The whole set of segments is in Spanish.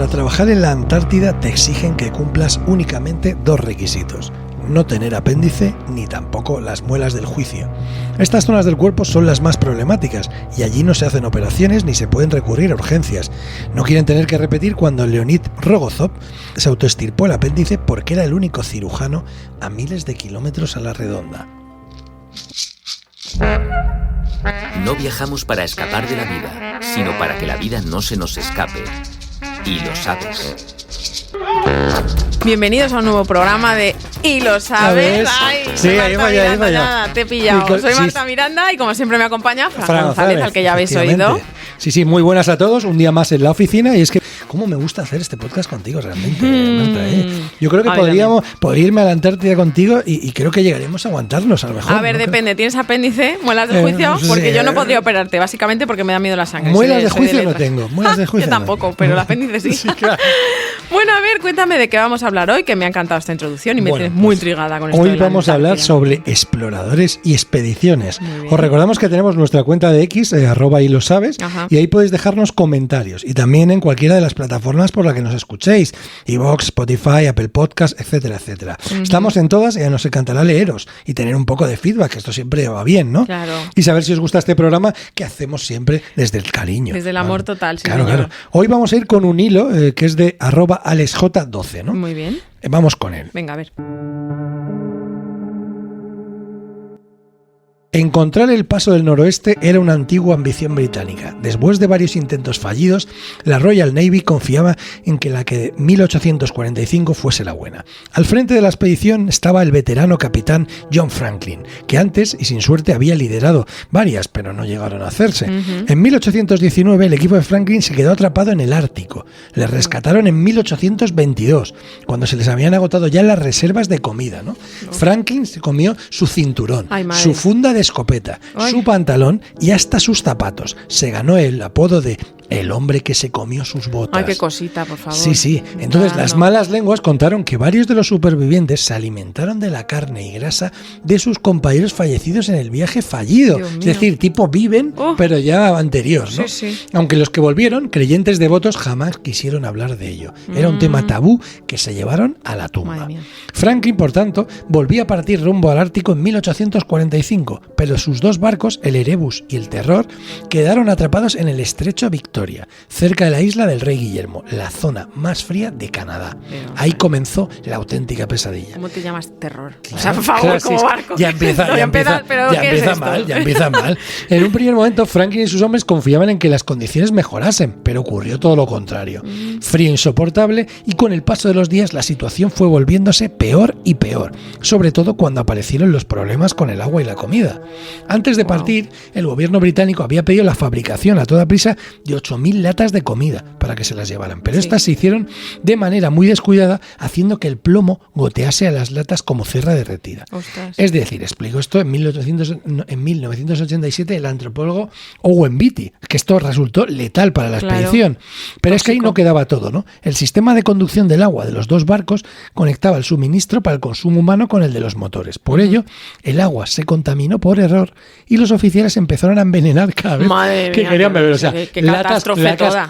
Para trabajar en la Antártida te exigen que cumplas únicamente 2 requisitos: no tener apéndice ni tampoco las muelas del juicio. Estas zonas del cuerpo son las más problemáticas y allí no se hacen operaciones ni se pueden recurrir a urgencias. No quieren tener que repetir cuando Leonid Rogozov se autoextirpó el apéndice porque era el único cirujano a miles de kilómetros a la redonda. No viajamos para escapar de la vida, sino para que la vida no se nos escape. Y lo sabes. Bienvenidos a un nuevo programa de ¿Y lo sabes? Ay, sí, ahí vaya. Nada, te he pillado. Soy Marta Miranda y como siempre me acompaña Fran González, al que ya habéis oído. Sí, muy buenas a todos. Un día más en la oficina y es que cómo me gusta hacer este podcast contigo realmente, Marta, Yo creo que podría irme a la Antártida contigo y creo que llegaremos a aguantarnos a lo mejor. A ver, depende. ¿Tienes apéndice? ¿Muelas de juicio? Porque yo no podría operarte, básicamente porque me da miedo la sangre. Muelas de juicio no tengo. Muelas de juicio yo tampoco, pero el apéndice sí. Sí, claro. Bueno, a ver, cuéntame de qué vamos a hablar hoy, que me ha encantado esta introducción y me tienes muy intrigada con esto. Hoy vamos a hablar sobre exploradores y expediciones. Os recordamos que tenemos nuestra cuenta de X, @y lo sabes, y ahí podéis dejarnos comentarios. Y también en cualquiera de las plataformas por las que nos escuchéis: iVoox, Spotify, Apple Podcast, etcétera, etcétera. Estamos en todas y ya nos encantará leeros y tener un poco de feedback, que esto siempre va bien, ¿no? Claro. Y saber si os gusta este programa, que hacemos siempre desde el cariño. Desde el amor total, sí, claro, señor. Claro. Hoy vamos a ir con un hilo que es de @AlexJ12, ¿no? Muy bien. Vamos con él. Venga, a ver. Encontrar el paso del noroeste era una antigua ambición británica. Después de varios intentos fallidos, la Royal Navy confiaba en que la que 1845 fuese la buena. Al frente de la expedición estaba el veterano capitán John Franklin, que antes y sin suerte había liderado varias, pero no llegaron a hacerse. En 1819 el equipo de Franklin se quedó atrapado en el Ártico. Les rescataron en 1822, cuando se les habían agotado ya las reservas de comida, ¿no? Franklin se comió su cinturón, su funda de escopeta, su pantalón y hasta sus zapatos. Se ganó el apodo de el hombre que se comió sus botas. Ay, qué cosita, por favor. Sí. Entonces las malas lenguas contaron que varios de los supervivientes se alimentaron de la carne y grasa de sus compañeros fallecidos en el viaje fallido. Es decir, tipo viven, pero ya anterior, ¿no? Sí. Aunque los que volvieron, creyentes devotos, jamás quisieron hablar de ello. Era un tema tabú que se llevaron a la tumba. Franklin, por tanto, volvía a partir rumbo al Ártico en 1845, pero sus 2 barcos, el Erebus y el Terror, quedaron atrapados en el estrecho Victoria, cerca de la isla del Rey Guillermo, la zona más fría de Canadá. Ahí comenzó la auténtica pesadilla. ¿Cómo te llamas Terror? Claro, o sea, por favor, como barco. Ya empieza mal. En un primer momento, Franklin y sus hombres confiaban en que las condiciones mejorasen, pero ocurrió todo lo contrario. Frío insoportable, y con el paso de los días la situación fue volviéndose peor y peor, sobre todo cuando aparecieron los problemas con el agua y la comida. Antes de partir, el gobierno británico había pedido la fabricación a toda prisa de 8.000 latas de comida para que se las llevaran, pero estas se hicieron de manera muy descuidada, haciendo que el plomo gotease a las latas como cera derretida. Ostras. Es decir, explicó esto en 1987 el antropólogo Owen Beatty, que esto resultó letal para la expedición. Pero es que ahí no quedaba todo, ¿no? El sistema de conducción del agua de los 2 barcos conectaba el suministro para el consumo humano con el de los motores. Por ello, el agua se contaminó por error y los oficiales empezaron a envenenar cada vez que querían beber. O sea, latas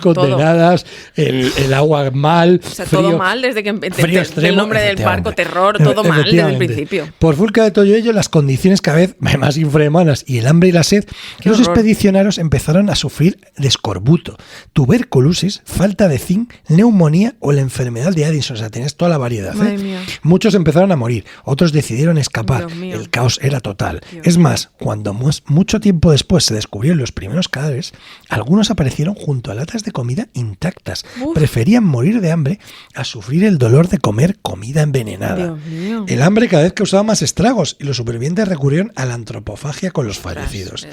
condenadas, el agua mal, o sea, frío, todo mal desde que extremo, el nombre del barco, Terror, todo mal desde el principio. Por culpa de todo ello, las condiciones cada vez más infrahumanas y el hambre y la sed, los expedicionarios empezaron a sufrir de escorbuto, tuberculosis, falta de zinc, neumonía o la enfermedad de Addison. O sea, tenías toda la variedad. Madre mía. Muchos empezaron a morir, otros decidieron escapar. El caos era total. Es más, cuando mucho tiempo después se descubrieron los primeros cadáveres, algunos aparecieron junto a latas de comida intactas. Preferían morir de hambre a sufrir el dolor de comer comida envenenada. El hambre cada vez causaba más estragos y los supervivientes recurrieron a la antropofagia con los fallecidos.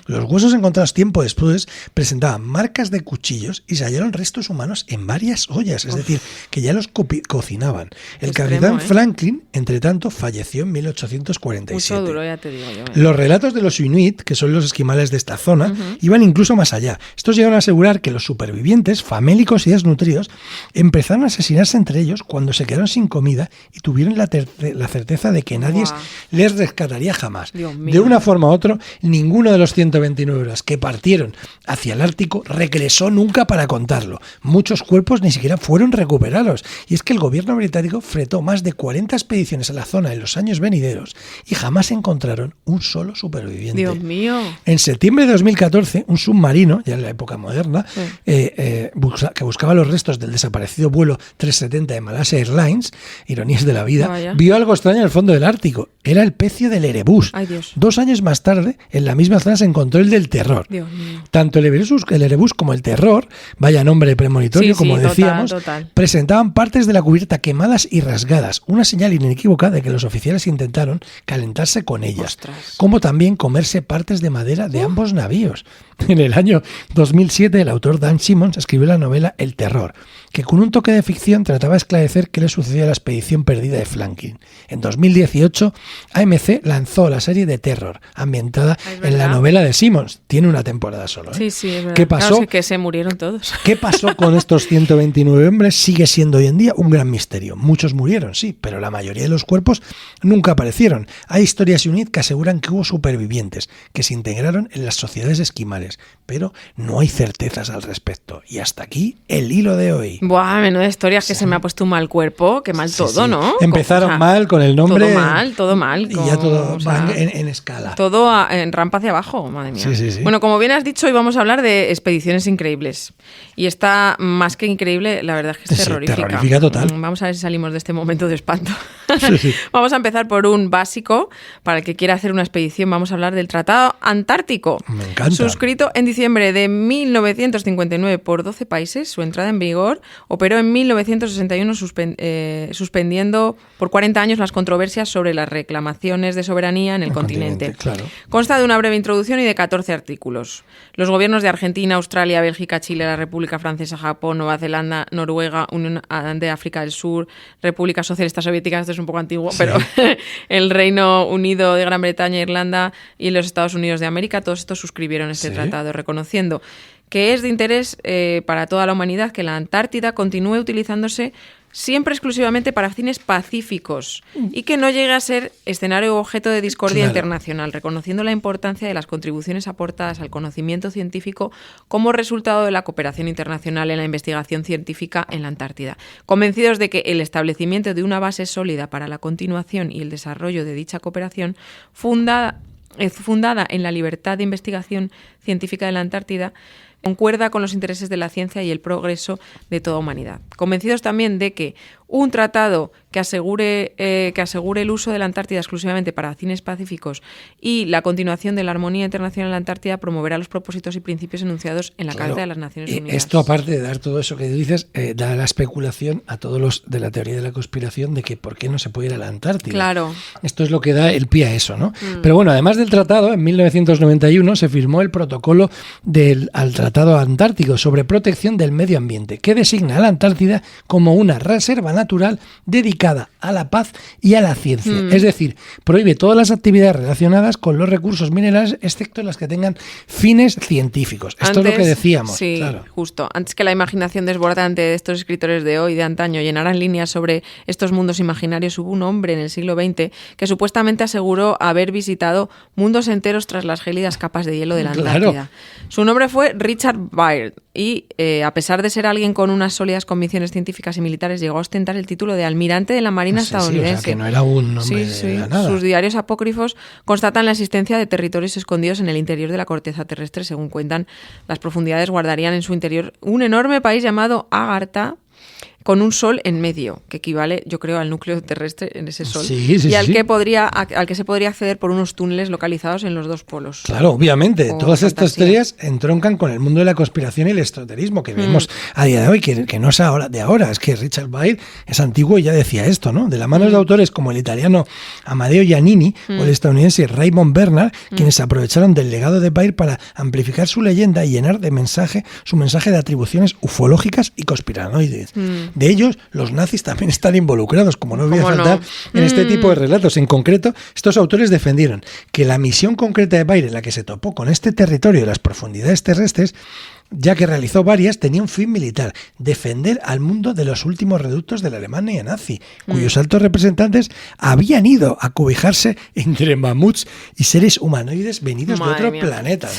Los huesos encontrados tiempo después presentaban marcas de cuchillos y se hallaron restos humanos en varias ollas, es decir, que ya los cocinaban. El capitán Franklin, entre tanto, falleció en 1847. Mucho duro, ya te digo yo. Los relatos de los Inuit, que son los esquimales de esta zona, iban incluso más allá. Estos llegaron a asegurar que los supervivientes, famélicos y desnutridos, empezaron a asesinarse entre ellos cuando se quedaron sin comida y tuvieron la certeza de que nadie les rescataría jamás. De una forma u otra, ninguno de los 129 horas que partieron hacia el Ártico regresó nunca para contarlo. Muchos cuerpos ni siquiera fueron recuperados. Y es que el gobierno británico fretó más de 40 expediciones a la zona en los años venideros y jamás encontraron un solo superviviente. Dios mío. En septiembre de 2014, un submarino, ya en la época moderna, que buscaba los restos del desaparecido vuelo 370 de Malaysia Airlines, ironías de la vida, vio algo extraño en el fondo del Ártico. Era el pecio del Erebus. Ay, Dios. 2 años más tarde, en la misma zona se encontró el del Terror. Dios mío. Tanto el Erebus como el Terror, vaya nombre premonitorio, como decíamos, presentaban partes de la cubierta quemadas y rasgadas, una señal inequívoca de que los oficiales intentaron calentarse con ellas, como también comerse partes de madera de ambos navíos. En el año 2007, el autor Dan Simmons escribió la novela El Terror, que con un toque de ficción trataba de esclarecer qué le sucedió a la expedición perdida de Franklin. En 2018, AMC lanzó la serie de Terror, ambientada en la novela de Simmons. Tiene una temporada solo. Sí, es verdad. ¿Qué pasó? Claro, que se murieron todos. ¿Qué pasó con estos 129 hombres? Sigue siendo hoy en día un gran misterio. Muchos murieron, sí, pero la mayoría de los cuerpos nunca aparecieron. Hay historias Inuit que aseguran que hubo supervivientes que se integraron en las sociedades esquimales, pero no hay certezas al respecto. Y hasta aquí el hilo de hoy. Buah, menuda historia, que se me ha puesto un mal cuerpo, qué mal todo, ¿no? Empezaron mal con el nombre. Todo mal. Y ya todo va en escala. Todo en rampa hacia abajo, madre mía. Sí. Bueno, como bien has dicho, hoy vamos a hablar de expediciones increíbles. Y está más que increíble, la verdad es que es terrorífica. Terrorífica total. Vamos a ver si salimos de este momento de espanto. Vamos a empezar por un básico. Para el que quiera hacer una expedición, vamos a hablar del Tratado Antártico. Me encanta. Suscrito en diciembre de 1959 por 12 países, su entrada en vigor operó en 1961 suspendiendo por 40 años las controversias sobre las reclamaciones de soberanía en el continente. Claro. Consta de una breve introducción y de 14 artículos. Los gobiernos de Argentina, Australia, Bélgica, Chile, la República Francesa, Japón, Nueva Zelanda, Noruega, Unión de África del Sur, República Socialista Soviética, esto es un poco antiguo, pero el Reino Unido de Gran Bretaña, Irlanda y los Estados Unidos de América, todos estos suscribieron este tratado, reconociendo que es de interés para toda la humanidad que la Antártida continúe utilizándose siempre exclusivamente para fines pacíficos y que no llegue a ser escenario o objeto de discordia internacional, reconociendo la importancia de las contribuciones aportadas al conocimiento científico como resultado de la cooperación internacional en la investigación científica en la Antártida. Convencidos de que el establecimiento de una base sólida para la continuación y el desarrollo de dicha cooperación fundada en la libertad de investigación científica de la Antártida, concuerda con los intereses de la ciencia y el progreso de toda humanidad. Convencidos también de que un tratado que asegure el uso de la Antártida exclusivamente para fines pacíficos y la continuación de la armonía internacional en la Antártida promoverá los propósitos y principios enunciados en la Carta de las Naciones Unidas. Esto, aparte de dar todo eso que dices, da la especulación a todos los de la teoría de la conspiración de que por qué no se puede ir a la Antártida. Claro. Esto es lo que da el pie a eso, ¿no? Pero bueno, además del tratado, en 1991 se firmó el protocolo al Tratado Antártico sobre protección del medio ambiente, que designa a la Antártida como una reserva natural dedicada a la paz y a la ciencia. Es decir, prohíbe todas las actividades relacionadas con los recursos minerales, excepto las que tengan fines científicos. Esto es lo que decíamos. Sí, claro. Justo. Antes que la imaginación desbordante de estos escritores de hoy, de antaño, llenaran líneas sobre estos mundos imaginarios, hubo un hombre en el siglo XX que supuestamente aseguró haber visitado mundos enteros tras las gélidas capas de hielo de la Antártida. Claro. Su nombre fue Richard Byrd y, a pesar de ser alguien con unas sólidas convicciones científicas y militares, llegó a ostentar el título de almirante de la Marina estadounidense. O sea, que no era un nombre de nada. Sus diarios apócrifos constatan la existencia de territorios escondidos en el interior de la corteza terrestre. Según cuentan, las profundidades guardarían en su interior un enorme país llamado Agartha, con un sol en medio, que equivale, yo creo, al núcleo terrestre en ese sol, y al que se podría acceder por unos túneles localizados en los dos polos. Claro, obviamente. Todas estas teorías entroncan con el mundo de la conspiración y el esoterismo que vemos a día de hoy, que no es de ahora. Es que Richard Byrd es antiguo y ya decía esto, ¿no? De la mano de autores como el italiano Amadeo Giannini o el estadounidense Raymond Bernard, quienes se aprovecharon del legado de Byrd para amplificar su leyenda y llenar de su mensaje de atribuciones ufológicas y conspiranoides. De ellos, los nazis también están involucrados, como no voy a faltar en este tipo de relatos. En concreto, estos autores defendieron que la misión concreta de Baer, en la que se topó con este territorio de las profundidades terrestres, ya que realizó varias, tenía un fin militar: defender al mundo de los últimos reductos de la Alemania nazi, cuyos altos representantes habían ido a cobijarse entre mamuts y seres humanoides venidos de otro planeta,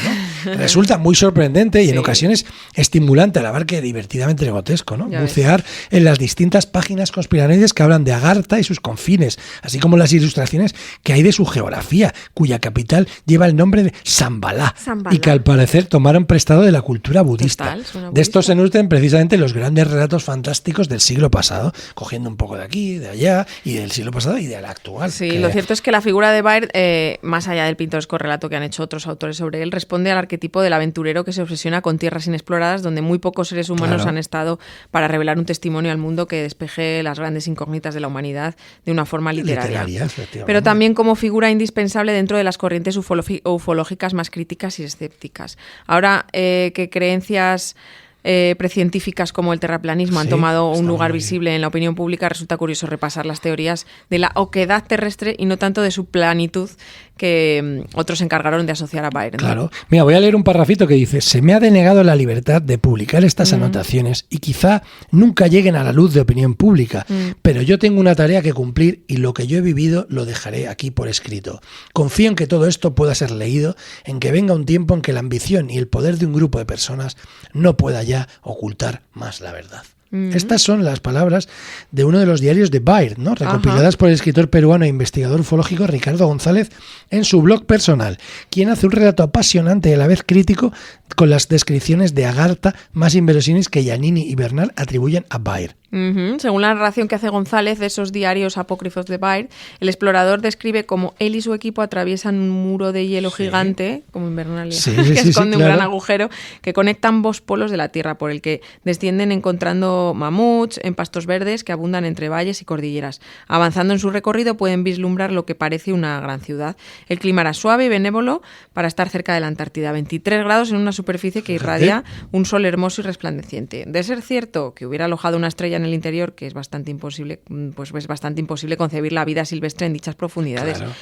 ¿no? Resulta muy sorprendente y en ocasiones estimulante, a la vez que divertidamente grotesco, ¿no? Bucear en las distintas páginas conspiranoides que hablan de Agartha y sus confines, así como las ilustraciones que hay de su geografía, cuya capital lleva el nombre de Shambhala, y que al parecer tomaron prestado de la cultura budista. De estos se nutren precisamente los grandes relatos fantásticos del siglo pasado, cogiendo un poco de aquí, de allá, y del siglo pasado y del actual. Sí, lo cierto es que la figura de Baer, más allá del pintoresco relato que han hecho otros autores sobre él, responde al arquetipo del aventurero que se obsesiona con tierras inexploradas donde muy pocos seres humanos han estado para revelar un testimonio al mundo que despeje las grandes incógnitas de la humanidad de una forma literaria. Pero también como figura indispensable dentro de las corrientes ufológicas más críticas y escépticas. Ahora que creencias precientíficas como el terraplanismo han tomado un lugar visible en la opinión pública, resulta curioso repasar las teorías de la oquedad terrestre y no tanto de su planitud, que otros se encargaron de asociar a Baer. Claro. Mira, voy a leer un parrafito que dice: se me ha denegado la libertad de publicar estas anotaciones y quizá nunca lleguen a la luz de opinión pública, pero yo tengo una tarea que cumplir y lo que yo he vivido lo dejaré aquí por escrito. Confío en que todo esto pueda ser leído, en que venga un tiempo en que la ambición y el poder de un grupo de personas no pueda ya ocultar más la verdad. Estas son las palabras de uno de los diarios de Baer, ¿no? Recopiladas por el escritor peruano e investigador ufológico Ricardo González en su blog personal, quien hace un relato apasionante y a la vez crítico con las descripciones de Agartha más inverosímiles que Giannini y Bernal atribuyen a Baer. Según la narración que hace González de esos diarios apócrifos de Baer, el explorador describe cómo él y su equipo atraviesan un muro de hielo gigante, como Invernalia, que esconde un gran agujero que conecta ambos polos de la Tierra, por el que descienden encontrando mamuts en pastos verdes que abundan entre valles y cordilleras. Avanzando en su recorrido pueden vislumbrar lo que parece una gran ciudad. El clima era suave y benévolo para estar cerca de la Antártida, 23 grados en una superficie que irradia un sol hermoso y resplandeciente. De ser cierto que hubiera alojado una estrella en el interior, que es bastante imposible, pues es bastante imposible concebir la vida silvestre en dichas profundidades. Claro.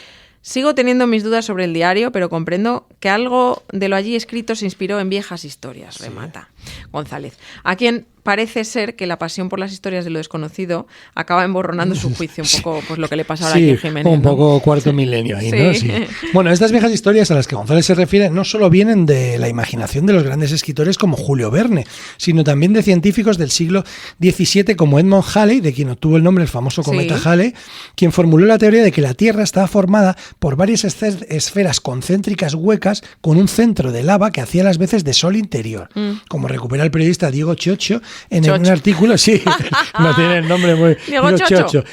Sigo teniendo mis dudas sobre el diario, pero comprendo que algo de lo allí escrito se inspiró en viejas historias, remata González, a quien parece ser que la pasión por las historias de lo desconocido acaba emborronando su juicio, un poco pues lo que le pasa ahora aquí a Jiménez. Un poco cuarto milenio ahí, ¿no? Sí. Bueno, estas viejas historias a las que González se refiere no solo vienen de la imaginación de los grandes escritores como Julio Verne, sino también de científicos del siglo XVII como Edmund Halley, de quien obtuvo el nombre el famoso cometa Halley, quien formuló la teoría de que la Tierra estaba formada por varias esferas concéntricas huecas con un centro de lava que hacía las veces de sol interior, como recupera el periodista Diego Chocho en un artículo, no tiene el nombre muy... Diego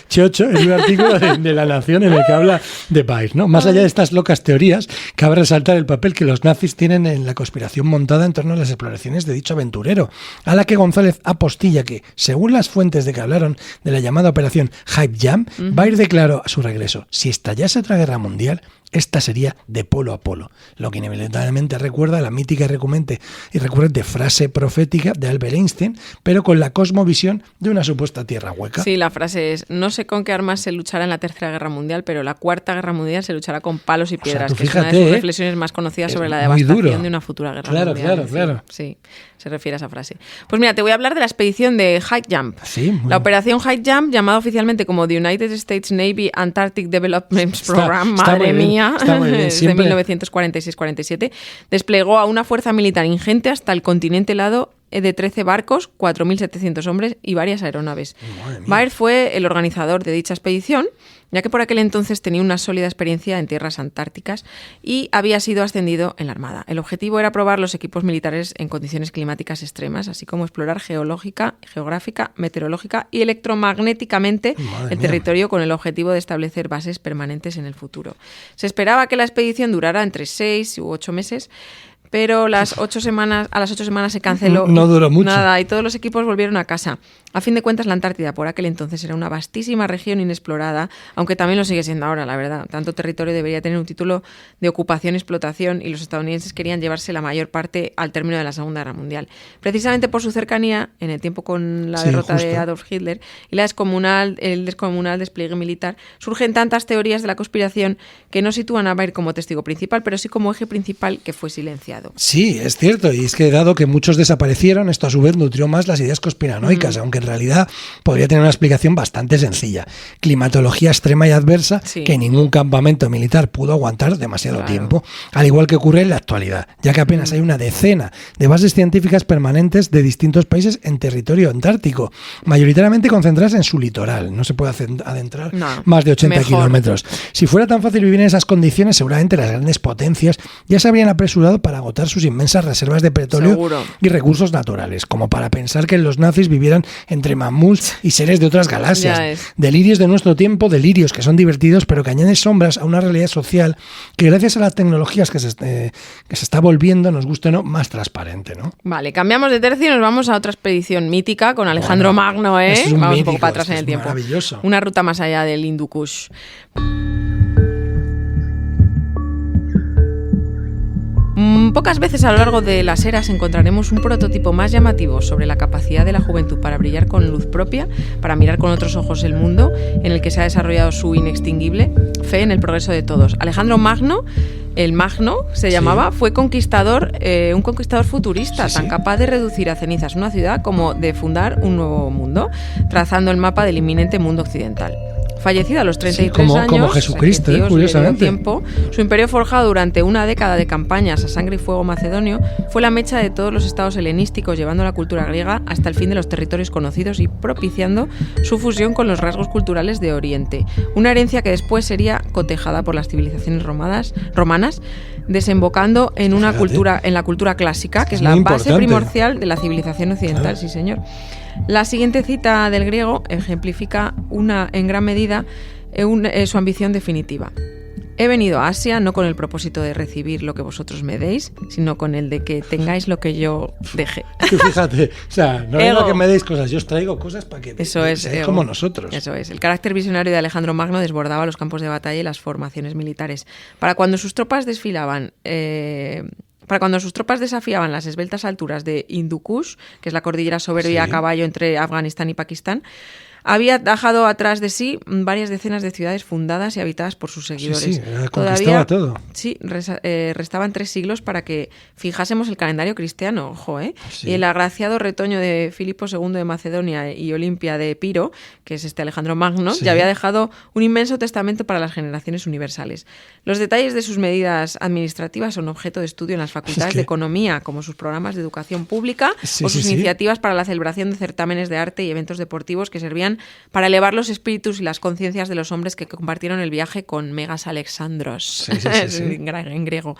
Chocho, en un artículo de La Nación en el que habla de Baer, ¿no? Más allá de estas locas teorías, cabe resaltar el papel que los nazis tienen en la conspiración montada en torno a las exploraciones de dicho aventurero, a la que González apostilla que, según las fuentes de que hablaron de la llamada operación Hype Jam, Baer declaró a su regreso: si estallase otra guerra mundial, esta sería de polo a polo, lo que inevitablemente recuerda a la mítica y recurrente frase profética de Albert Einstein, pero con la cosmovisión de una supuesta tierra hueca. Sí, la frase es: no sé con qué armas se luchará en la Tercera Guerra Mundial, pero la Cuarta Guerra Mundial se luchará con palos y piedras, o sea, que es una de sus reflexiones más conocidas sobre la devastación de una futura guerra mundial. Claro. Sí, se refiere a esa frase. Pues mira, te voy a hablar de la expedición de Hype Jump. Sí, la operación Hype Jump, llamada oficialmente como The United States Navy Antarctic Development Program, madre mía, de 1946-47, desplegó a una fuerza militar ingente hasta el continente helado de 13 barcos, 4.700 hombres y varias aeronaves. Baer fue el organizador de dicha expedición, ya que por aquel entonces tenía una sólida experiencia en tierras antárticas y había sido ascendido en la Armada. El objetivo era probar los equipos militares en condiciones climáticas extremas, así como explorar geológica, geográfica, meteorológica y electromagnéticamente el territorio con el objetivo de establecer bases permanentes en el futuro. Se esperaba que la expedición durara entre 6 u 8 meses, pero a las 8 semanas se canceló. No duró mucho. Nada, y todos los equipos volvieron a casa. A fin de cuentas, la Antártida por aquel entonces era una vastísima región inexplorada, aunque también lo sigue siendo ahora, la verdad. Tanto territorio debería tener un título de ocupación y explotación, y los estadounidenses querían llevarse la mayor parte al término de la Segunda Guerra Mundial. Precisamente por su cercanía, en el tiempo con la derrota de Adolf Hitler y el descomunal despliegue militar, surgen tantas teorías de la conspiración que no sitúan a Baer como testigo principal, pero sí como eje principal que fue silenciado. Sí, es cierto, y es que dado que muchos desaparecieron, esto a su vez nutrió más las ideas conspiranoicas, aunque en realidad podría tener una explicación bastante sencilla. Climatología extrema y adversa que ningún campamento militar pudo aguantar demasiado tiempo, al igual que ocurre en la actualidad, ya que apenas hay una decena de bases científicas permanentes de distintos países en territorio antártico, mayoritariamente concentradas en su litoral. No se puede adentrar más de 80 kilómetros. Si fuera tan fácil vivir en esas condiciones, seguramente las grandes potencias ya se habrían apresurado para agotar sus inmensas reservas de petróleo y recursos naturales, como para pensar que los nazis vivieran entre mamuts y seres de otras galaxias. Delirios de nuestro tiempo, delirios que son divertidos, pero que añaden sombras a una realidad social que gracias a las tecnologías que se está volviendo, nos guste o no, más transparente, ¿no? Vale, cambiamos de tercio y nos vamos a otra expedición mítica con Alejandro Magno, ¿eh? Es un vamos mítico, un poco para atrás en el tiempo. Maravilloso. Una ruta más allá del Hindu Kush. Pocas veces a lo largo de las eras encontraremos un prototipo más llamativo sobre la capacidad de la juventud para brillar con luz propia, para mirar con otros ojos el mundo, en el que se ha desarrollado su inextinguible fe en el progreso de todos. Alejandro Magno, el Magno se llamaba, fue un conquistador futurista, tan capaz de reducir a cenizas una ciudad como de fundar un nuevo mundo, trazando el mapa del inminente mundo occidental. Fallecido a los 33 años, como Jesucristo, curiosamente. Su imperio forjado durante una década de campañas a sangre y fuego macedonio fue la mecha de todos los estados helenísticos, llevando la cultura griega hasta el fin de los territorios conocidos y propiciando su fusión con los rasgos culturales de Oriente. Una herencia que después sería cotejada por las civilizaciones romanas, desembocando en la cultura clásica, que es la base primordial de la civilización occidental, sí señor. La siguiente cita del griego ejemplifica en gran medida su ambición definitiva. He venido a Asia no con el propósito de recibir lo que vosotros me deis, sino con el de que tengáis lo que yo deje. Tú fíjate, o sea, no vengo a que me deis cosas, yo os traigo cosas para que seáis como nosotros. Eso es. El carácter visionario de Alejandro Magno desbordaba los campos de batalla y las formaciones militares. Para cuando sus tropas desafiaban las esbeltas alturas de Hindu Kush, que es la cordillera soberbia a caballo entre Afganistán y Pakistán, había dejado atrás de sí varias decenas de ciudades fundadas y habitadas por sus seguidores. Conquistaba todo. Sí, restaban 3 siglos para que fijásemos el calendario cristiano, ojo, ¿eh? Sí. Y el agraciado retoño de Filipo II de Macedonia y Olimpia de Epiro, que es Alejandro Magno, ya había dejado un inmenso testamento para las generaciones universales. Los detalles de sus medidas administrativas son objeto de estudio en las facultades de economía, como sus programas de educación pública o sus iniciativas para la celebración de certámenes de arte y eventos deportivos que servían para elevar los espíritus y las conciencias de los hombres que compartieron el viaje con Megas Alexandros, en griego.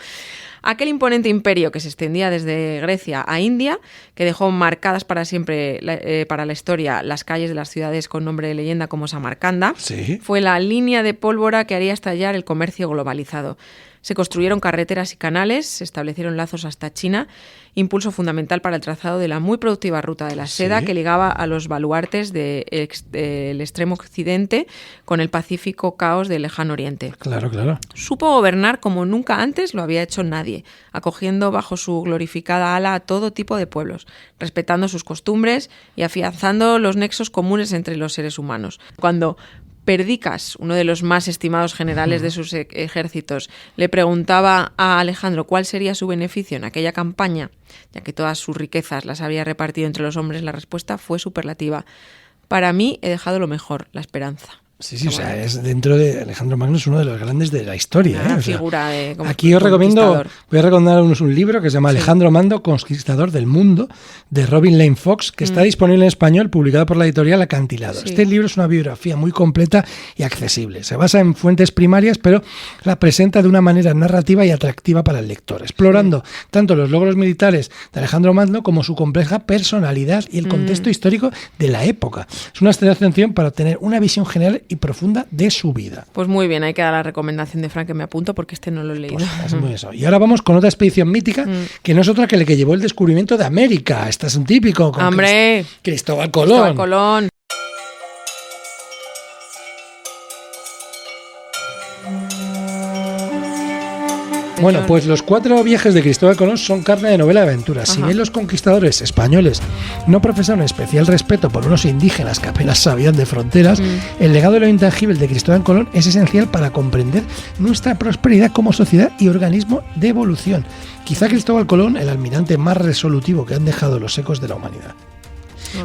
Aquel imponente imperio que se extendía desde Grecia a India, que dejó marcadas para siempre para la historia las calles de las ciudades con nombre de leyenda como Samarcanda, fue la línea de pólvora que haría estallar el comercio globalizado. Se construyeron carreteras y canales, se establecieron lazos hasta China, impulso fundamental para el trazado de la muy productiva ruta de la seda que ligaba a los baluartes del extremo occidente con el pacífico caos del lejano oriente. Claro, claro. Supo gobernar como nunca antes lo había hecho nadie, acogiendo bajo su glorificada ala a todo tipo de pueblos, respetando sus costumbres y afianzando los nexos comunes entre los seres humanos. Cuando Perdicas, uno de los más estimados generales de sus ejércitos, le preguntaba a Alejandro cuál sería su beneficio en aquella campaña, ya que todas sus riquezas las había repartido entre los hombres, la respuesta fue superlativa. Para mí he dejado lo mejor, la esperanza. Sí, o sea, es dentro de Alejandro Magno, es uno de los grandes de la historia. Una figura de aquí voy a recomendaros un libro que se llama Alejandro Magno, Conquistador del Mundo, de Robin Lane Fox, que está disponible en español, publicado por la editorial Acantilado. Este libro es una biografía muy completa y accesible. Se basa en fuentes primarias, pero la presenta de una manera narrativa y atractiva para el lector, explorando tanto los logros militares de Alejandro Magno como su compleja personalidad y el contexto histórico de la época. Es una excelente opción para obtener una visión general breve y profunda de su vida. Pues muy bien, hay que dar la recomendación de Frank, que me apunto porque este no lo he leído. Pues es muy eso. Y ahora vamos con otra expedición mítica, que no es otra que la que llevó el descubrimiento de América. Este es un típico. Con ¡Hombre! Cristóbal Colón. Cristóbal Colón. Bueno, pues los 4 viajes de Cristóbal Colón son carne de novela de aventuras. Si bien los conquistadores españoles no profesaron especial respeto por unos indígenas que apenas sabían de fronteras, el legado de lo intangible de Cristóbal Colón es esencial para comprender nuestra prosperidad como sociedad y organismo de evolución. Quizá Cristóbal Colón, el almirante más resolutivo que han dejado los ecos de la humanidad.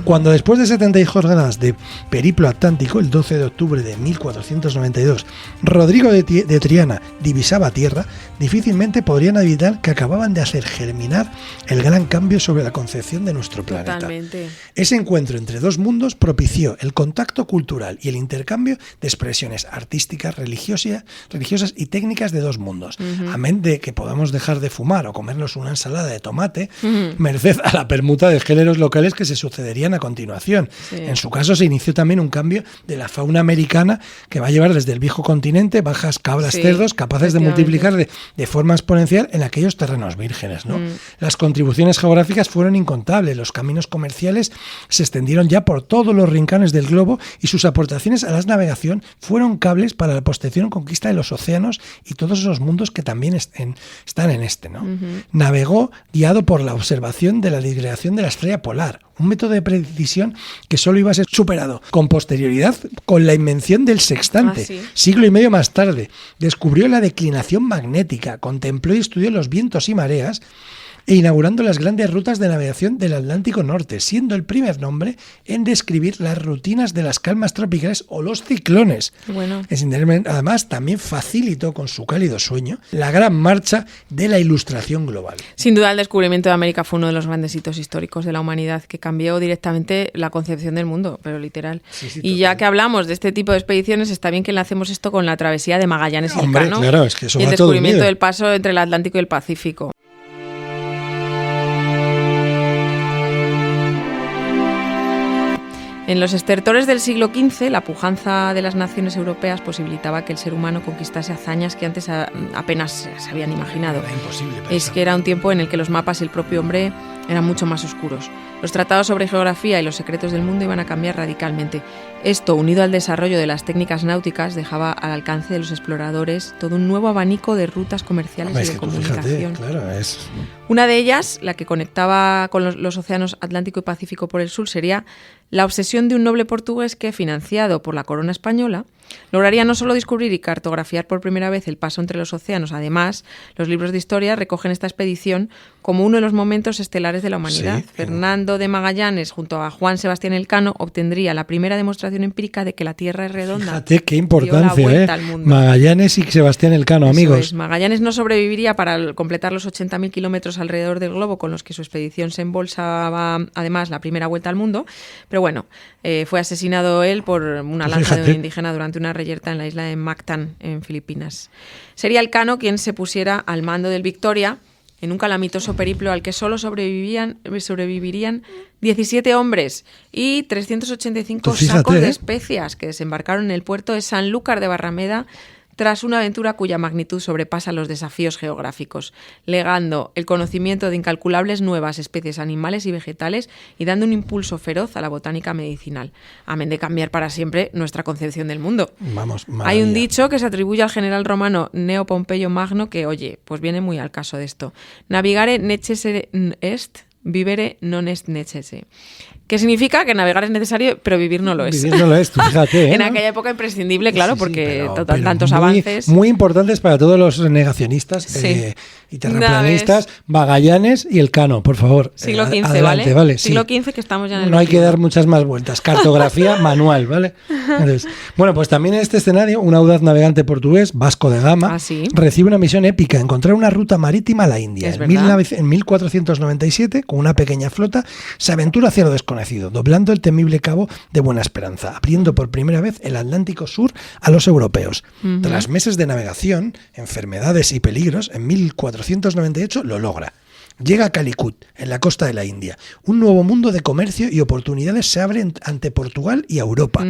Cuando después de 72 jornadas de periplo atlántico, el 12 de octubre de 1492, Rodrigo de Triana divisaba tierra, difícilmente podrían evitar que acababan de hacer germinar el gran cambio sobre la concepción de nuestro planeta. Totalmente. Ese encuentro entre dos mundos propició el contacto cultural y el intercambio de expresiones artísticas, religiosas y técnicas de dos mundos. Amén de que podamos dejar de fumar o comernos una ensalada de tomate, merced a la permuta de géneros locales que se sucederían a continuación. Sí. En su caso se inició también un cambio de la fauna americana que va a llevar desde el viejo continente bajas cabras, cerdos, capaces de multiplicar de forma exponencial en aquellos terrenos vírgenes, ¿no? Las contribuciones geográficas fueron incontables, los caminos comerciales se extendieron ya por todos los rincones del globo y sus aportaciones a la navegación fueron cables para la posterior conquista de los océanos y todos esos mundos que también están en este, ¿no? Navegó guiado por la observación de la disgregación de la estrella polar, un método de precisión que solo iba a ser superado con posterioridad con la invención del sextante. Siglo y medio más tarde, descubrió la declinación magnética, contempló y estudió los vientos y mareas, e inaugurando las grandes rutas de navegación del Atlántico Norte, siendo el primer nombre en describir las rutinas de las calmas tropicales o los ciclones. Bueno. Además, también facilitó con su cálido sueño la gran marcha de la ilustración global. Sin duda, el descubrimiento de América fue uno de los grandes hitos históricos de la humanidad que cambió directamente la concepción del mundo, pero literal. Y ya que hablamos de este tipo de expediciones, está bien que enlacemos esto con la travesía de Magallanes y Elcano, claro, es que eso y el descubrimiento del paso entre el Atlántico y el Pacífico. En los estertores del siglo XV, la pujanza de las naciones europeas posibilitaba que el ser humano conquistase hazañas que antes apenas se habían imaginado. Era imposible pensar. Es que era un tiempo en el que los mapas y el propio hombre eran mucho más oscuros. Los tratados sobre geografía y los secretos del mundo iban a cambiar radicalmente. Esto, unido al desarrollo de las técnicas náuticas, dejaba al alcance de los exploradores todo un nuevo abanico de rutas comerciales y de comunicación. Una de ellas, la que conectaba con los océanos Atlántico y Pacífico por el sur, sería la obsesión de un noble portugués que, financiado por la corona española, lograría no solo descubrir y cartografiar por primera vez el paso entre los océanos. Además, los libros de historia recogen esta expedición como uno de los momentos estelares de la humanidad. Fernando de Magallanes, junto a Juan Sebastián Elcano, obtendría la primera demostración empírica de que la Tierra es redonda. Fíjate qué importancia, Magallanes y Sebastián Elcano, amigos. Magallanes no sobreviviría para completar los 80.000 kilómetros alrededor del globo con los que su expedición se embolsaba, además, la primera vuelta al mundo. Pero bueno, fue asesinado él por una lanza de un indígena durante una reyerta en la isla de Mactan, en Filipinas. Sería Elcano quien se pusiera al mando del Victoria en un calamitoso periplo al que solo sobrevivirían 17 hombres y 385 sacos de especias que desembarcaron en el puerto de Sanlúcar de Barrameda tras una aventura cuya magnitud sobrepasa los desafíos geográficos, legando el conocimiento de incalculables nuevas especies animales y vegetales y dando un impulso feroz a la botánica medicinal, amén de cambiar para siempre nuestra concepción del mundo. Hay un dicho que se atribuye al general romano Gneo Pompeyo Magno que, oye, pues viene muy al caso de esto. Navigare necessere est, vivere non est necesse. Que significa que navegar es necesario, pero vivir no lo es. Vivir no lo es, tú fíjate. En aquella época imprescindible, claro, porque tantos avances. Muy importantes para todos los negacionistas y terraplanistas, Magallanes y Elcano, por favor. Siglo XV, adelante, ¿vale? Siglo XV, que estamos ya en el No hay que dar muchas más vueltas. Cartografía manual, ¿vale? Entonces, bueno, pues también en este escenario, un audaz navegante portugués, Vasco de Gama, recibe una misión épica, encontrar una ruta marítima a la India. En 1497, con una pequeña flota, se aventura hacia lo desconocido, doblando el temible cabo de Buena Esperanza, abriendo por primera vez el Atlántico Sur a los europeos. Tras meses de navegación, enfermedades y peligros, en 1498 lo logra. llega a Calicut, en la costa de la India. Un nuevo mundo de comercio y oportunidades se abre ante Portugal y Europa.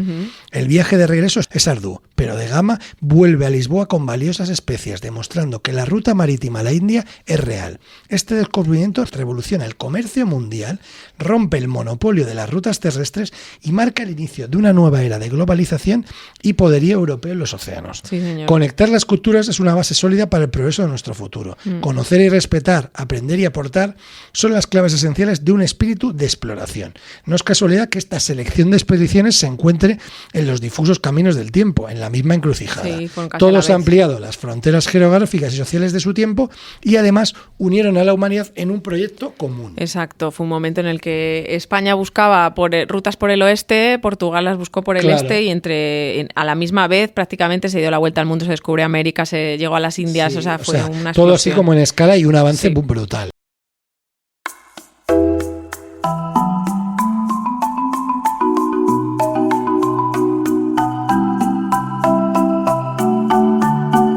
El viaje de regreso es arduo, pero de Gama vuelve a Lisboa con valiosas especias, demostrando que la ruta marítima a la India es real. Este descubrimiento revoluciona el comercio mundial, rompe el monopolio de las rutas terrestres y marca el inicio de una nueva era de globalización y poderío europeo en los océanos. Sí, señor. Conectar las culturas es una base sólida para el progreso de nuestro futuro. Conocer y respetar, aprender y aportar son las claves esenciales de un espíritu de exploración. No es casualidad que esta selección de expediciones se encuentre en los difusos caminos del tiempo, en la misma encrucijada. Sí, Todos han ampliado las fronteras geográficas y sociales de su tiempo y además unieron a la humanidad en un proyecto común. Exacto, fue un momento en el que España buscaba rutas por el oeste, Portugal las buscó por el este y a la misma vez prácticamente se dio la vuelta al mundo, se descubrió América, se llegó a las Indias, Sí, fue una explosión. Todo así como en escala y un avance brutal.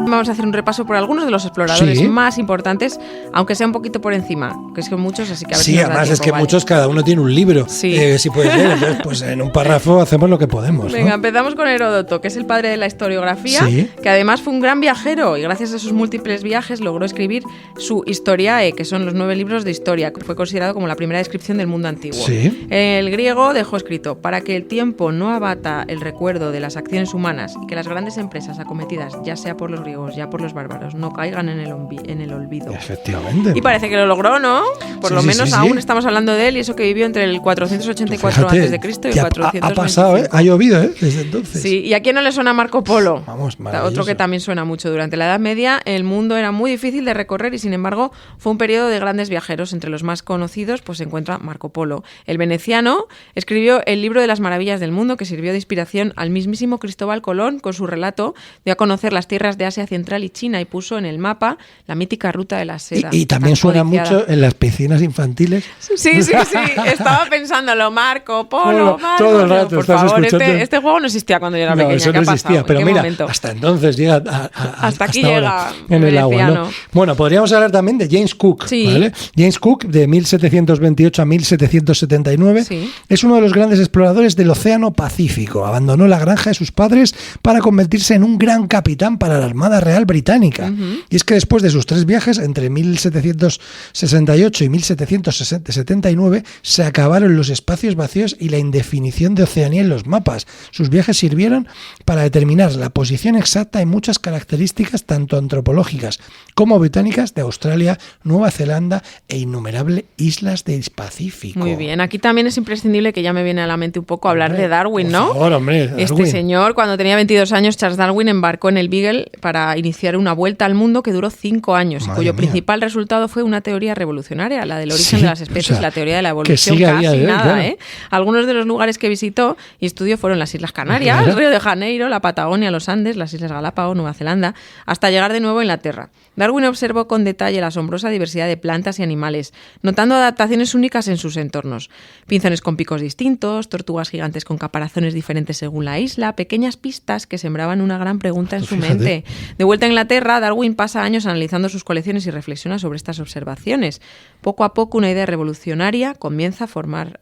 Vamos a hacer un repaso por algunos de los exploradores más importantes, aunque sea un poquito por encima, que es que muchos, así que a ver si nos da además tiempo, es que ¿vale? muchos, cada uno tiene un libro, si puede ser, entonces pues en un párrafo hacemos lo que podemos. Venga, ¿no? Empezamos con Heródoto, que es el padre de la historiografía, que además fue un gran viajero y gracias a sus múltiples viajes logró escribir su Historiae, que son los 9 libros de historia, que fue considerado como la primera descripción del mundo antiguo. El griego dejó escrito: para que el tiempo no abata el recuerdo de las acciones humanas y que las grandes empresas acometidas, ya sea por los griegos, ya por los bárbaros, no caigan en el olvido. Efectivamente. Y parece que lo logró, ¿no? Por lo menos aún estamos hablando de él, y eso que vivió entre el 484 a.C. y el 425. Ha pasado, ha llovido, desde entonces. Sí, ¿y a quién no le suena Marco Polo? Vamos, otro que también suena mucho. Durante la Edad Media el mundo era muy difícil de recorrer y sin embargo fue un periodo de grandes viajeros. Entre los más conocidos pues se encuentra Marco Polo. El veneciano escribió el libro de las maravillas del mundo, que sirvió de inspiración al mismísimo Cristóbal Colón. Con su relato dio a conocer las tierras de Asia Central y China y puso en el mapa la mítica ruta de la seda. Y también suena mucho en las piscinas infantiles. Sí, estaba pensándolo, Marco Polo, Marco todo el rato Polo. Por estás favor, escuchando. este juego no existía cuando yo era pequeña. Eso no existía, pero mira, momento? hasta entonces llega hasta aquí llega en el agua, ¿no? Bueno, podríamos hablar también de James Cook, ¿vale? James Cook, de 1728 a 1779, es uno de los grandes exploradores del Océano Pacífico. Abandonó la granja de sus padres para convertirse en un gran capitán para la Armada Real Británica. Y es que después de sus 3 viajes, entre 1768 y 1779, se acabaron los espacios vacíos y la indefinición de Oceanía en los mapas. Sus viajes sirvieron para determinar la posición exacta y muchas características tanto antropológicas como botánicas de Australia, Nueva Zelanda e innumerables islas del Pacífico. Muy bien, aquí también es imprescindible, que ya me viene a la mente un poco, hablar de Darwin, ¿no? Por favor, hombre, Darwin. Este señor, cuando tenía 22 años, Charles Darwin embarcó en el Beagle para iniciar una vuelta al mundo que duró 5 años, cuyo principal resultado fue una teoría revolucionaria, la del origen de las especies, la teoría de la evolución, casi nada, ¿eh? Algunos de los lugares que visitó y estudió fueron las Islas Canarias, Río de Janeiro, la Patagonia, los Andes, las Islas Galápagos, Nueva Zelanda, hasta llegar de nuevo a Inglaterra. Darwin observó con detalle la asombrosa diversidad de plantas y animales, notando adaptaciones únicas en sus entornos. Pinzones con picos distintos, tortugas gigantes con caparazones diferentes según la isla, pequeñas pistas que sembraban una gran pregunta en su mente. De vuelta a Inglaterra, Darwin pasa años analizando sus colecciones y reflexiona sobre estas observaciones. Poco a poco, una idea revolucionaria comienza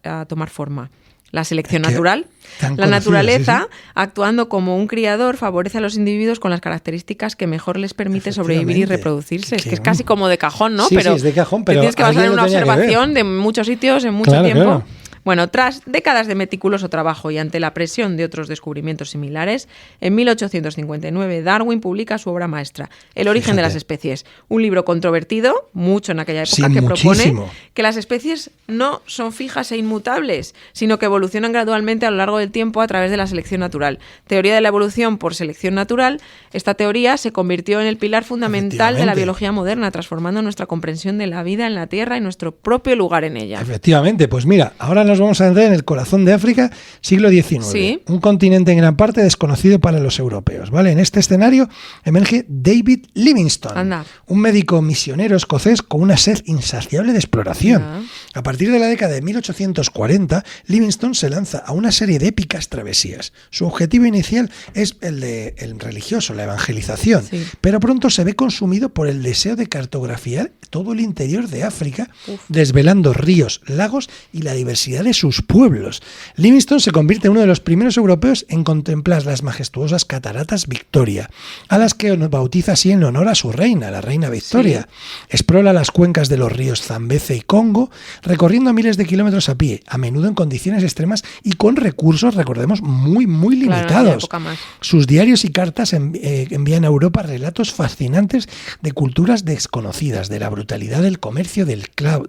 a tomar forma. La selección natural. La naturaleza, actuando como un criador, favorece a los individuos con las características que mejor les permite sobrevivir y reproducirse. Es que es casi como de cajón, ¿no? Sí, es de cajón, pero tienes que basar en una observación de muchos sitios en mucho tiempo. Claro. Bueno, tras décadas de meticuloso trabajo y ante la presión de otros descubrimientos similares, en 1859 Darwin publica su obra maestra, El origen de las especies, un libro controvertido, mucho en aquella época, que propone que las especies no son fijas e inmutables, sino que evolucionan gradualmente a lo largo del tiempo a través de la selección natural. Teoría de la evolución por selección natural, esta teoría se convirtió en el pilar fundamental de la biología moderna, transformando nuestra comprensión de la vida en la Tierra y nuestro propio lugar en ella. Efectivamente, pues mira, ahora nos vamos a entrar en el corazón de África, siglo XIX. Sí. Un continente en gran parte desconocido para los europeos, ¿vale? En este escenario emerge David Livingstone, Anda. un médico misionero escocés con una sed insaciable de exploración. A partir de la década de 1840, Livingstone se lanza a una serie de épicas travesías. Su objetivo inicial es el religioso, la evangelización, Sí. pero pronto se ve consumido por el deseo de cartografiar todo el interior de África, desvelando ríos, lagos y la diversidad de sus pueblos. Livingstone se convierte en uno de los primeros europeos en contemplar las majestuosas cataratas Victoria, a las que bautiza así en honor a su reina, la reina Victoria. Explora las cuencas de los ríos Zambeze y Congo, recorriendo miles de kilómetros a pie, a menudo en condiciones extremas y con recursos, recordemos, muy Claro, en limitados. época más. Sus diarios y cartas envían a Europa relatos fascinantes de culturas desconocidas, de la brutalidad del comercio de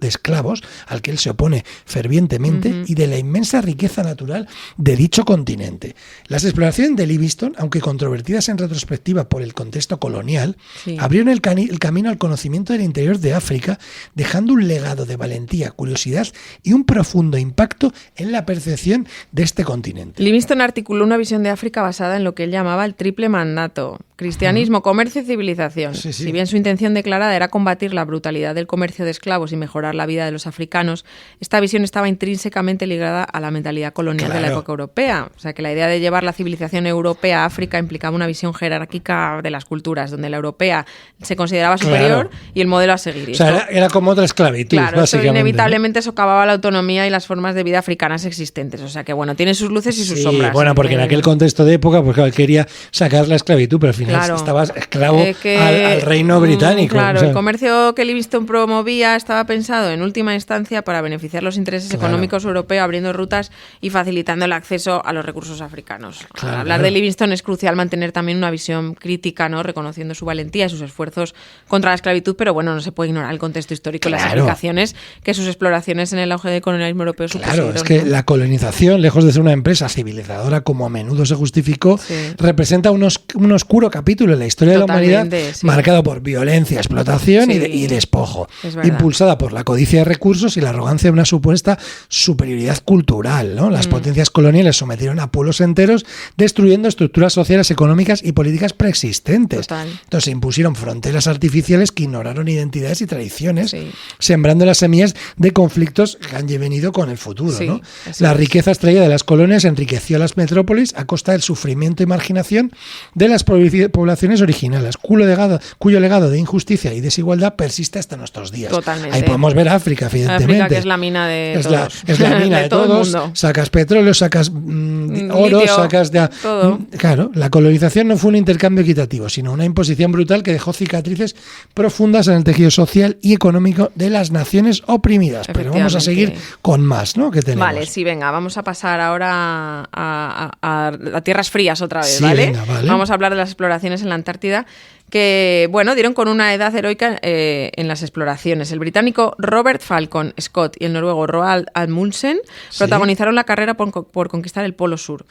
esclavos, al que él se opone fervientemente, y de la inmensa riqueza natural de dicho continente. Las exploraciones de Livingstone, aunque controvertidas en retrospectiva por el contexto colonial, Sí. abrieron el camino al conocimiento del interior de África, dejando un legado de valentía, curiosidad y un profundo impacto en la percepción de este continente. Livingstone articuló una visión de África basada en lo que él llamaba el triple mandato: cristianismo, comercio y civilización. Sí, sí. Si bien su intención declarada era combatir la brutalidad del comercio de esclavos y mejorar la vida de los africanos, esta visión estaba intrínsecamente ligada a la mentalidad colonial de la Claro. época europea. O sea, que la idea de llevar la civilización europea a África implicaba una visión jerárquica de las culturas, donde la europea se consideraba superior Claro. y el modelo a seguir. Y O sea, esto- era como otra esclavitud, Claro, esto básicamente, ¿no? inevitablemente socavaba la autonomía y las formas de vida africanas existentes. O sea que, bueno, tiene sus luces y sus Sí, sombras. bueno, porque en aquel contexto de época, pues claro, él quería sacar la esclavitud, pero al final Claro. estabas esclavo Que, al reino británico. Claro, o sea. el comercio que Livingstone promovía estaba pensado en última instancia para beneficiar los intereses Claro. económicos europeos, abriendo rutas y facilitando el acceso a los recursos africanos. Claro, Al hablar claro. de Livingstone es crucial mantener también una visión crítica, ¿no? Reconociendo su valentía y sus esfuerzos contra la esclavitud, pero bueno, no se puede ignorar el contexto histórico y las Claro. implicaciones que sus exploraciones en el auge del colonialismo europeo Claro, supusieron. es que ¿no? la colonización, lejos de ser una empresa civilizadora como a menudo se justificó, Sí. representa un oscuro capítulo en la historia de la humanidad, Totalmente, sí. marcado por violencia, explotación Sí. y despojo, Es verdad. impulsada por la codicia de recursos y la arrogancia de una supuesta superioridad cultural, ¿no? Las potencias coloniales sometieron a pueblos enteros, destruyendo estructuras sociales, económicas y políticas preexistentes. Total. Entonces se impusieron fronteras artificiales que ignoraron identidades y tradiciones, Sí. sembrando las semillas de conflictos que han venido con el futuro, Sí, ¿no? eso La es. riqueza extraída de las colonias enriqueció a las metrópolis a costa del sufrimiento y marginación de las poblaciones originales, cuyo legado de injusticia y desigualdad persiste hasta nuestros días. Totalmente. Ahí podemos ver África, evidentemente. África, que es la mina de Es todos. es la mina de todo el todos. mundo. Sacas petróleo, sacas oro, Litio, sacas de... todo. Claro, la colonización no fue un intercambio equitativo, sino una imposición brutal que dejó cicatrices profundas en el tejido social y económico de las naciones oprimidas. Pero vamos a seguir con más, ¿no? Que tenemos. Vale, sí, venga, vamos a pasar ahora a tierras frías otra vez, Sí, ¿vale? venga, vale. Vamos a hablar de las exploraciones en la Antártida, que, bueno, dieron con una edad heroica en las exploraciones. El británico Robert Falcon Scott y el noruego Roald Amundsen protagonizaron la carrera por conquistar el Polo Sur.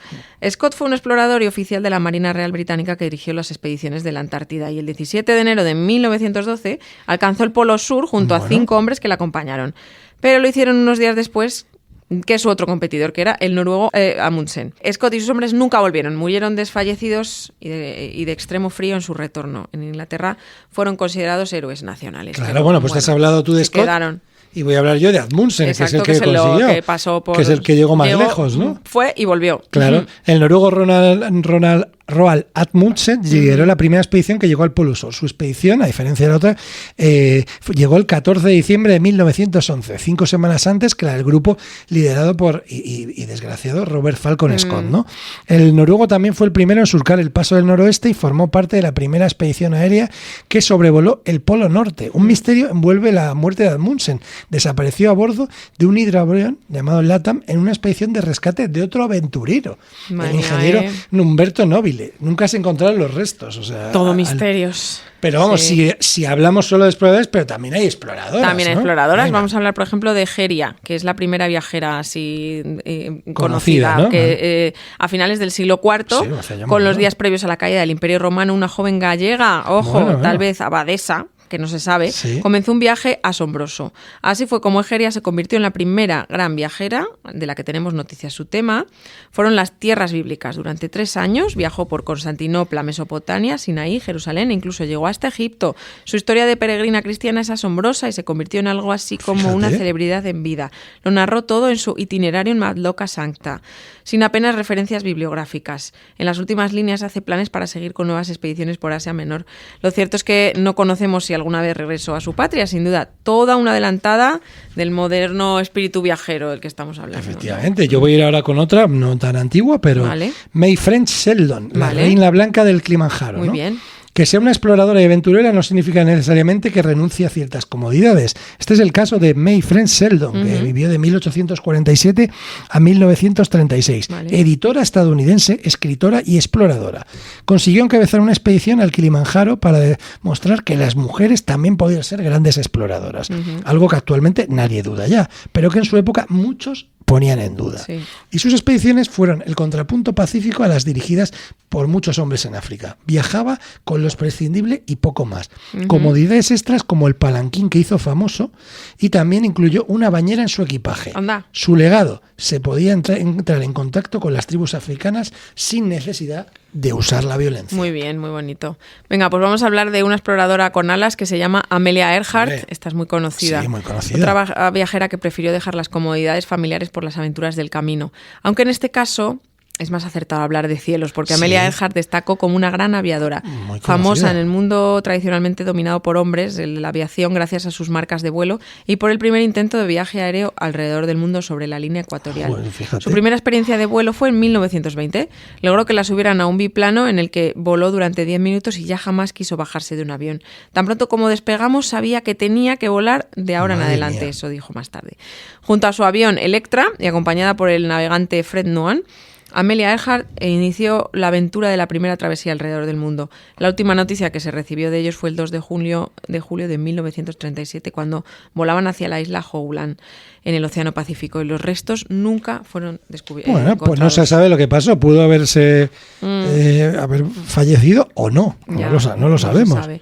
Scott fue un explorador y oficial de la Marina Real Británica que dirigió las expediciones de la Antártida y el 17 de enero de 1912 alcanzó el Polo Sur junto a 5 hombres que le acompañaron. Pero lo hicieron unos días después que su otro competidor, que era el noruego Amundsen. Scott y sus hombres nunca volvieron, murieron desfallecidos y de extremo frío en su retorno. En Inglaterra fueron considerados héroes nacionales. Claro, Pero, bueno, pues te has hablado tú de se Scott. quedaron. Y voy a hablar yo de Amundsen, Exacto, que es el que consiguió. que pasó por, que es el que llegó más lejos, ¿no? Fue y volvió. Claro. El noruego Roald Amundsen lideró la primera expedición que llegó al Polo Sur. Su expedición, a diferencia de la otra, llegó el 14 de diciembre de 1911, 5 semanas antes que la del grupo liderado por, y desgraciado, Robert Falcon Scott, ¿no? El noruego también fue el primero en surcar el Paso del Noroeste y formó parte de la primera expedición aérea que sobrevoló el Polo Norte. Un misterio envuelve la muerte de Amundsen. Desapareció a bordo de un hidroavión llamado LATAM en una expedición de rescate de otro aventurero, Madre el mía, ingeniero Humberto Nobile. Nunca se encontraron los restos. O sea, Todo misterios. Pero vamos, Sí. si hablamos solo de exploradores, pero también hay exploradoras. También hay ¿no? exploradoras. Venga. Vamos a hablar, por ejemplo, de Geria, que es la primera viajera así Conocida, conocida, ¿no? que a finales del siglo IV, Sí, hace ya con más, los ¿no? días previos a la caída del Imperio Romano, una joven gallega, ojo, Bueno. tal vez abadesa, que no se sabe, Sí. comenzó un viaje asombroso. Así fue como Egeria se convirtió en la primera gran viajera de la que tenemos noticias. Su tema fueron las tierras bíblicas. Durante 3 años viajó por Constantinopla, Mesopotamia, Sinaí, Jerusalén e incluso llegó hasta Egipto. Su historia de peregrina cristiana es asombrosa y se convirtió en algo así como Fíjate. una celebridad en vida. Lo narró todo en su itinerario en Matloca Sancta, sin apenas referencias bibliográficas. En las últimas líneas hace planes para seguir con nuevas expediciones por Asia Menor. Lo cierto es que no conocemos si alguna vez regresó a su patria, sin duda. Toda una adelantada del moderno espíritu viajero del que estamos hablando. Efectivamente, yo voy a ir ahora con otra, no tan antigua, pero Vale. May French Sheldon, la Vale. reina blanca del Kilimanjaro. Muy ¿no? bien. Que sea una exploradora y aventurera no significa necesariamente que renuncie a ciertas comodidades. Este es el caso de May French Sheldon, que vivió de 1847 a 1936. Vale. Editora estadounidense, escritora y exploradora. Consiguió encabezar una expedición al Kilimanjaro para demostrar que las mujeres también podían ser grandes exploradoras. Algo que actualmente nadie duda ya, pero que en su época muchos ponían en duda. Sí. Y sus expediciones fueron el contrapunto pacífico a las dirigidas por muchos hombres en África. Viajaba con lo prescindible y poco más. Comodidades extras como el palanquín que hizo famoso, y también incluyó una bañera en su equipaje. Anda. Su legado: se podía entrar en contacto con las tribus africanas sin necesidad de usar la violencia. Muy bien, muy bonito. Venga, pues vamos a hablar de una exploradora con alas que se llama Amelia Earhart. Hombre. Esta es muy conocida. Sí, muy conocida. Otra viajera que prefirió dejar las comodidades familiares por las aventuras del camino. Aunque en este caso es más acertado hablar de cielos, porque Sí. Amelia Earhart destacó como una gran aviadora, Muy famosa conocida. en el mundo tradicionalmente dominado por hombres, el de la aviación, gracias a sus marcas de vuelo y por el primer intento de viaje aéreo alrededor del mundo sobre la línea ecuatorial. Joder, fíjate. Su primera experiencia de vuelo fue en 1920. Logró que la subieran a un biplano en el que voló durante 10 minutos y ya jamás quiso bajarse de un avión. Tan pronto como despegamos, sabía que tenía que volar de ahora en Madre adelante, mía. eso dijo más tarde. Junto a su avión Electra y acompañada por el navegante Fred Noan, Amelia Earhart inició la aventura de la primera travesía alrededor del mundo. La última noticia que se recibió de ellos fue el 2 de julio de 1937, cuando volaban hacia la isla Howland, en el Océano Pacífico, y los restos nunca fueron descubiertos. Bueno, pues no se sabe lo que pasó. Pudo haber fallecido o no. No lo sabemos. Se sabe.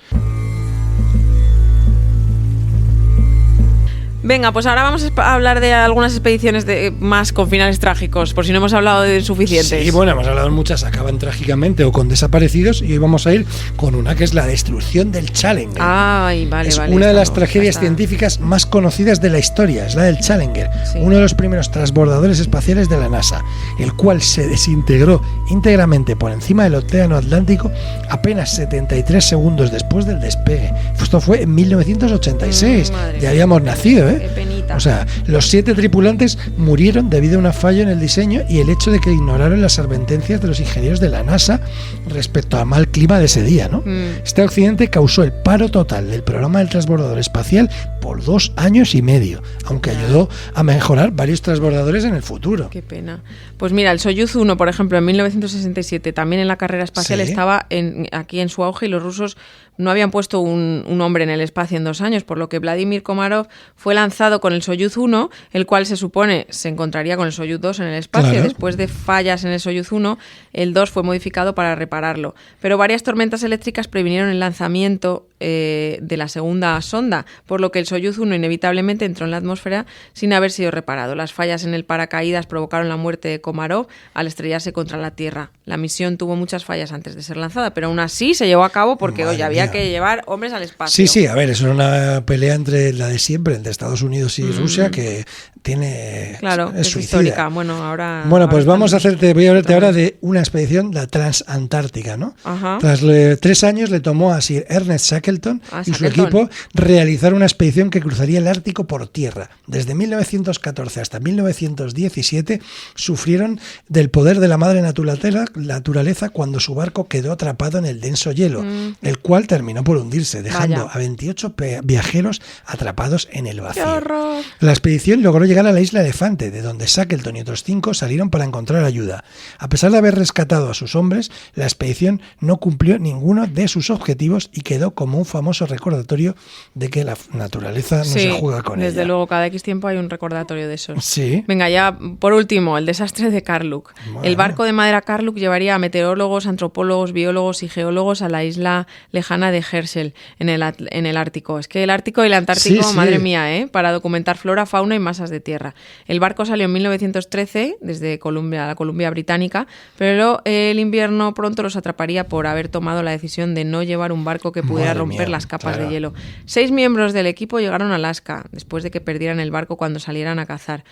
Venga, pues ahora vamos a hablar de algunas expediciones más con finales trágicos, por si no hemos hablado de suficientes. Sí, bueno, hemos hablado de muchas, acaban trágicamente o con desaparecidos, y hoy vamos a ir con una que es la destrucción del Challenger. Ay, vale, es vale. una de las tragedias científicas más conocidas de la historia, es la del Challenger, Sí. uno de los primeros transbordadores espaciales de la NASA, el cual se desintegró íntegramente por encima del Océano Atlántico apenas 73 segundos después del despegue. Esto fue en 1986, Madre ya mía. habíamos nacido, ¿eh? Qué penita. O sea, los 7 tripulantes murieron debido a una falla en el diseño y el hecho de que ignoraron las advertencias de los ingenieros de la NASA respecto al mal clima de ese día, ¿no? Este accidente causó el paro total del programa del transbordador espacial por 2 años y medio, aunque ayudó a mejorar varios transbordadores en el futuro. Qué pena. Pues mira, el Soyuz 1, por ejemplo, en 1967, también en la carrera espacial, Sí. estaba aquí en su auge, y los rusos no habían puesto un hombre en el espacio en 2 años, por lo que Vladimir Komarov fue lanzado con el Soyuz 1, el cual se supone se encontraría con el Soyuz 2 en el espacio. Claro. Después de fallas en el Soyuz 1, el 2 fue modificado para repararlo. Pero varias tormentas eléctricas previnieron el lanzamiento de la segunda sonda, por lo que el Soyuz 1 inevitablemente entró en la atmósfera sin haber sido reparado. Las fallas en el paracaídas provocaron la muerte de Komarov al estrellarse contra la Tierra. La misión tuvo muchas fallas antes de ser lanzada, pero aún así se llevó a cabo porque Madre oye, había mía. que llevar hombres al espacio. Sí, sí, a ver, es una pelea entre la de siempre, entre Estados Unidos y Rusia, que tiene... Claro, es suicida. histórica. Bueno, ahora... Bueno, ahora pues vamos a estamos- voy a hablarte ahora de una expedición, la transantártica, ¿no? Ajá. Tras 3 años le tomó a Sir Ernest Shackleton y su Shackleton. equipo realizar una expedición que cruzaría el Ártico por tierra. Desde 1914 hasta 1917 sufrieron del poder de la madre naturaleza cuando su barco quedó atrapado en el denso hielo, el cual terminó por hundirse, dejando Vaya. a 28 viajeros atrapados en el ¡Qué vacío. horror! La expedición logró llegar a la isla Elefante, de donde Shackleton y otros 5 salieron para encontrar ayuda. A pesar de haber rescatado a sus hombres, la expedición no cumplió ninguno de sus objetivos y quedó como un famoso recordatorio de que la naturaleza no se juega con ella. Desde luego, cada X tiempo hay un recordatorio de esos. Sí. Venga, ya por último, el desastre de Karluk. Bueno. El barco de madera Karluk llevaría a meteorólogos, antropólogos, biólogos y geólogos a la isla lejana de Herschel, en el Ártico. Es que el Ártico y el Antártico, madre mía, para documentar flora, fauna y masas de tierra. El barco salió en 1913 desde la Columbia Británica, pero el invierno pronto los atraparía por haber tomado la decisión de no llevar un barco que pudiera romper las capas de hielo. 6 miembros del equipo llegaron a Alaska después de que perdieran el barco cuando salieran a cazar.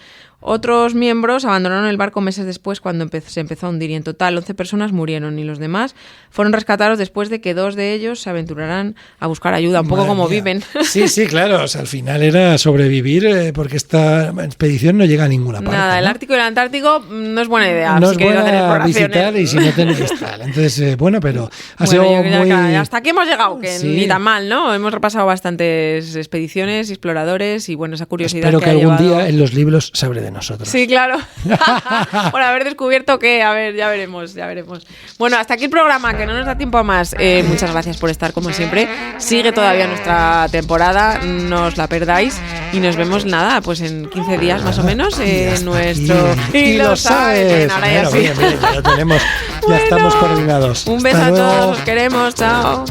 Otros miembros abandonaron el barco meses después cuando se empezó a hundir y en total 11 personas murieron y los demás fueron rescatados después de que 2 de ellos se aventuraran a buscar ayuda, un poco como viven. Sí, claro, o sea, al final era sobrevivir porque esta expedición no llega a ninguna parte. Nada, ¿no? El Ártico y el Antártico no es buena idea. No es buena visitar y si no tenéis que estar. Entonces, pero ha sido muy... Hasta aquí hemos llegado, que ni tan mal, ¿no? Hemos repasado bastantes expediciones, exploradores y bueno, esa curiosidad. Espero que algún día en los libros se hable de nosotros. Sí, claro. Por haber descubierto que, a ver, ya veremos. Bueno, hasta aquí el programa, que no nos da tiempo a más. Muchas gracias por estar como siempre. Sigue todavía nuestra temporada, no os la perdáis y nos vemos pues en 15 días más o menos en nuestro... Y lo sabes. Ahora ya sí. Bien, ya lo tenemos, ya estamos coordinados. Un beso a todos, os queremos, chao.